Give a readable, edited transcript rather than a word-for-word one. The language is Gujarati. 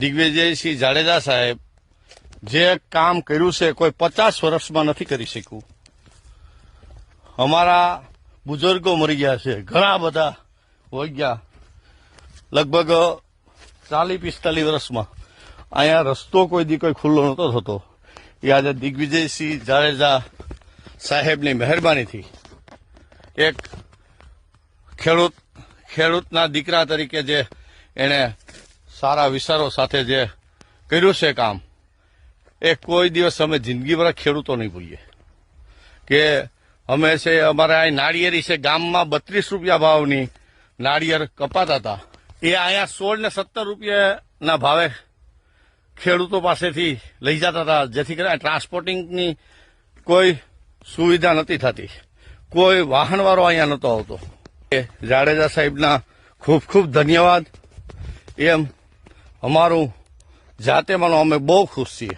દિગ્વિજયસિંહ જાડેજા સાહેબ જે કામ કર્યું છે કોઈ 50 વર્ષમાં નથી કરી શક્યું. અમારા બુઝુર્ગો મરી ગયા છે, ઘણા બધા હોઈ ગયા, લગભગ 40-45 વર્ષમાં. અહીંયા રસ્તો કોઈ દી કોઈ ખુલ્લો નહોતો થતો. એ આજે દિગ્વિજયસિંહ જાડેજા સાહેબની મહેરબાનીથી એક ખેડૂતના દીકરા તરીકે જે એણે સારા વિચારો સાથે જે કર્યું છે કામ, એ કોઈ દિવસ અમે જિંદગીભર ખેડૂતો નહીં ભૂલીએ. કે અમે છે અમારે અહીં નાળિયેરી છે, ગામમાં 32 રૂપિયા ભાવની નાળિયેર કપાતા હતા, એ અહીંયા 16 ને 17 રૂપિયાના ભાવે ખેડૂતો પાસેથી લઈ જતા હતા, જેથી કરીને ટ્રાન્સપોર્ટિંગની કોઈ સુવિધા નથી થતી, કોઈ વાહનવાળો અહીંયા નહોતો આવતો. જાડેજા સાહેબના ખૂબ ખૂબ ધન્યવાદ. એમ અમારું જાતે માનો અમે બહુ ખુશ છીએ.